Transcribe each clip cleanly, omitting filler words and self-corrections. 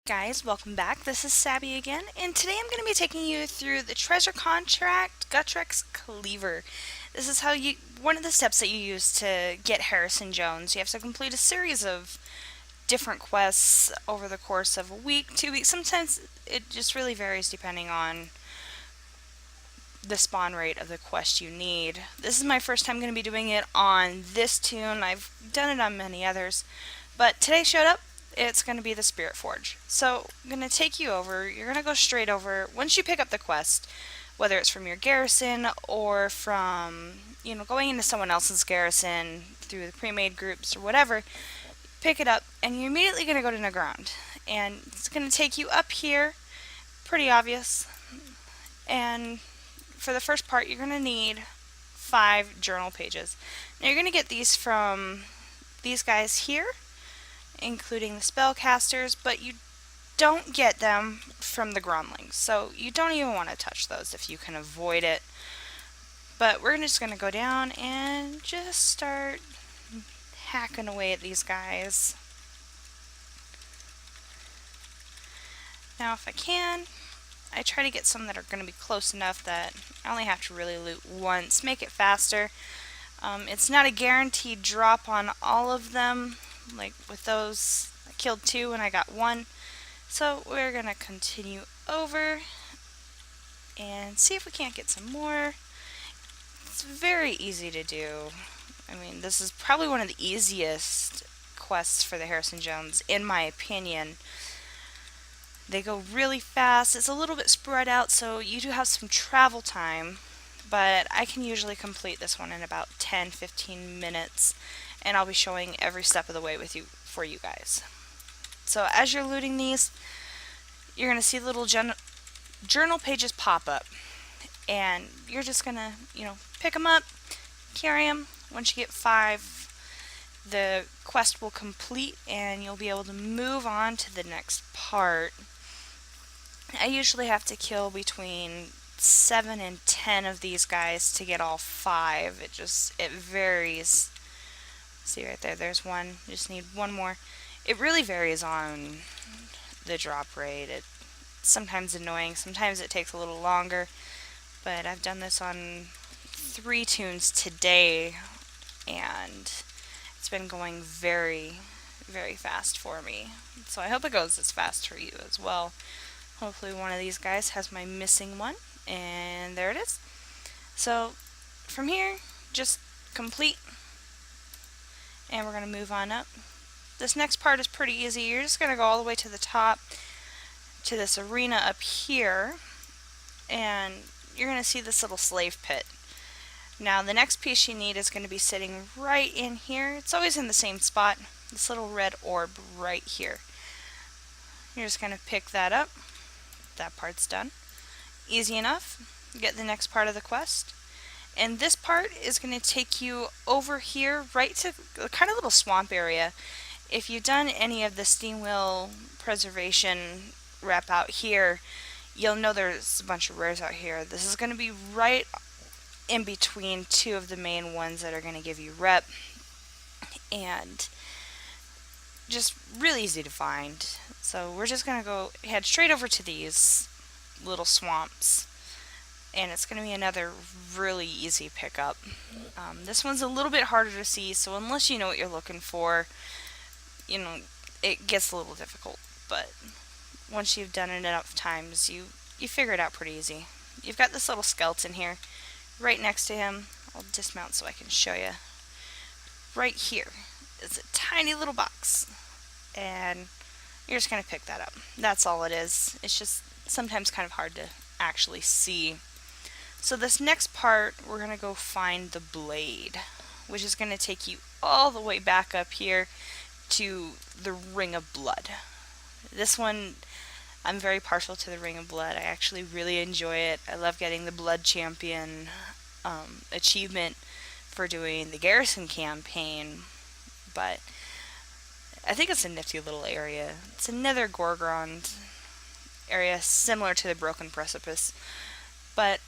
Guys, welcome back. This is Sabby again, and today I'm going to be taking you through the treasure contract Gutrek's Cleaver. This is one of the steps that you use to get Harrison Jones. You have to complete a series of different quests over the course of a week, 2 weeks. Sometimes it just really varies depending on the spawn rate of the quest you need. This is my first time going to be doing it on this tune. I've done it on many others, but today showed up. It's going to be the Spirit Forge. So I'm going to take you over. You're going to go straight over. Once you pick up the quest, whether it's from your garrison or from, going into someone else's garrison through the pre-made groups or whatever, pick it up and you're immediately going to go to Nagrand. And it's going to take you up here, pretty obvious. And for the first part, you're going to need 5 journal pages. Now you're going to get these from these guys here, including the spellcasters, but you don't get them from the Grunlings, so you don't even want to touch those if you can avoid it. But we're just going to go down and just start hacking away at these guys. Now if I can, I try to get some that are going to be close enough that I only have to really loot once, make it faster. It's not a guaranteed drop on all of them. Like with those, I killed 2 and I got 1. So we're going to continue over and see if we can't get some more. It's very easy to do. I mean, this is probably one of the easiest quests for the Harrison Jones, in my opinion. They go really fast. It's a little bit spread out, so you do have some travel time, but I can usually complete this one in about 10-15 minutes, and I'll be showing every step of the way for you guys. So as you're looting these, you're going to see little journal pages pop up, and you're just going to, pick them up, carry them. Once you get 5, the quest will complete, and you'll be able to move on to the next part. I usually have to kill between 7 and 10 of these guys to get all 5. It varies. See right there, there's one. Just need one more. It really varies on the drop rate. It's sometimes annoying, sometimes it takes a little longer, but I've done this on 3 tunes today, and it's been going very, very fast for me. So I hope it goes as fast for you as well. Hopefully one of these guys has my missing one, and there it is. So from here, just complete, and we're going to move on up. This next part is pretty easy. You're just going to go all the way to the top to this arena up here, and you're going to see this little slave pit. Now the next piece you need is going to be sitting right in here. It's always in the same spot, this little red orb right here. You're just going to pick that up. That part's done. Easy enough. Get the next part of the quest. And this part is going to take you over here right to the kind of little swamp area. If you've done any of the steam wheel preservation rep out here, you'll know there's a bunch of rares out here. This is going to be right in between 2 of the main ones that are going to give you rep, and just really easy to find. So we're just going to head straight over to these little swamps, and it's going to be another really easy pickup. This one's a little bit harder to see, so unless you know what you're looking for, it gets a little difficult. But once you've done it enough times, you figure it out pretty easy. You've got this little skeleton here right next to him. I'll dismount so I can show you. Right here is a tiny little box, and you're just going to pick that up. That's all it is. It's just sometimes kind of hard to actually see. So this next part, we're going to go find the blade, which is going to take you all the way back up here to the Ring of Blood. This one, I'm very partial to the Ring of Blood. I actually really enjoy it. I love getting the Blood Champion achievement for doing the Garrison campaign, but I think it's a nifty little area. It's another Gorgrond area similar to the Broken Precipice, but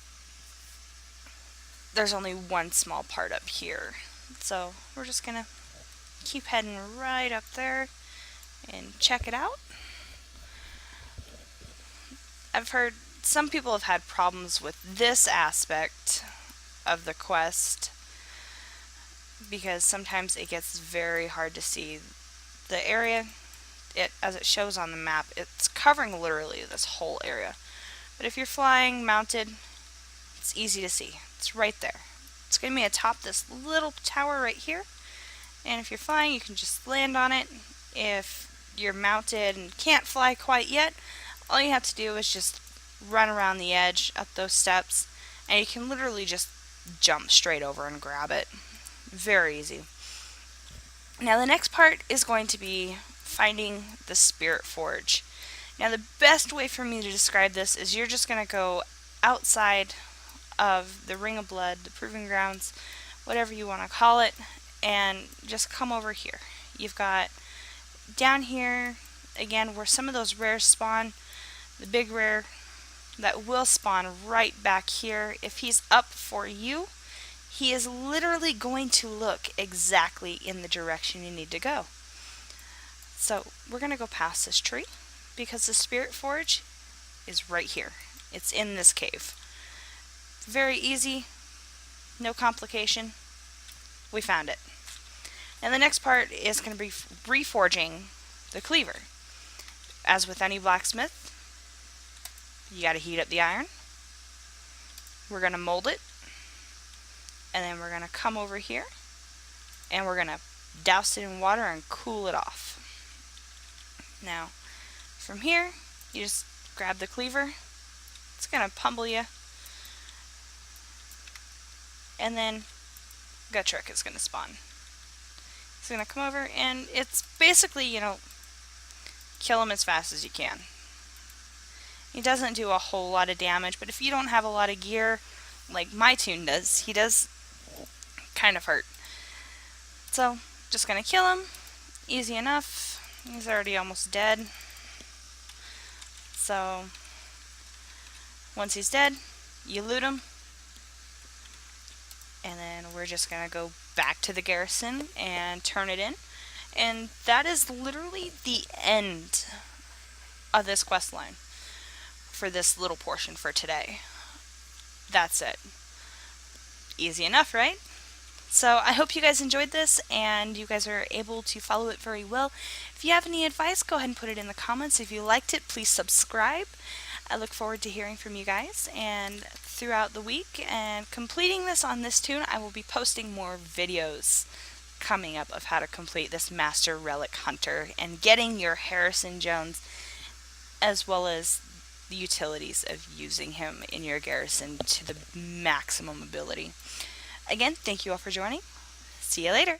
there's only one small part up here. So we're just going to keep heading right up there and check it out. I've heard some people have had problems with this aspect of the quest because sometimes it gets very hard to see the area. As it shows on the map, it's covering literally this whole area. But if you're flying mounted, it's easy to see. It's right there. It's going to be atop this little tower right here. And if you're flying, you can just land on it. If you're mounted and can't fly quite yet, all you have to do is just run around the edge up those steps, and you can literally just jump straight over and grab it. Very easy. Now the next part is going to be finding the Spirit Forge. Now the best way for me to describe this is you're just going to go outside of the Ring of Blood, the Proving Grounds, whatever you want to call it, and just come over here. You've got down here, again, where some of those rares spawn, the big rare that will spawn right back here. If he's up for you, he is literally going to look exactly in the direction you need to go. So we're going to go past this tree because the Spirit Forge is right here. It's in this cave. Very easy, no complication. We found it. And the next part is going to be reforging the cleaver. As with any blacksmith, you got to heat up the iron. We're going to mold it. And then we're going to come over here and we're going to douse it in water and cool it off. Now, from here, you just grab the cleaver. It's going to pummel you. And then Gutrek is going to spawn. He's going to come over and it's basically, kill him as fast as you can. He doesn't do a whole lot of damage, but if you don't have a lot of gear, like my tune does, he does kind of hurt. So, just gonna kill him. Easy enough. He's already almost dead. So, once he's dead, you loot him. And then we're just gonna go back to the garrison and turn it in. And that is literally the end of this quest line for this little portion for today. That's it. Easy enough, right? So I hope you guys enjoyed this and you guys are able to follow it very well. If you have any advice, go ahead and put it in the comments. If you liked it, please subscribe. I look forward to hearing from you guys and throughout the week. And completing this on this tune, I will be posting more videos coming up of how to complete this Master Relic Hunter and getting your Harrison Jones, as well as the utilities of using him in your garrison to the maximum ability. Again, thank you all for joining. See you later.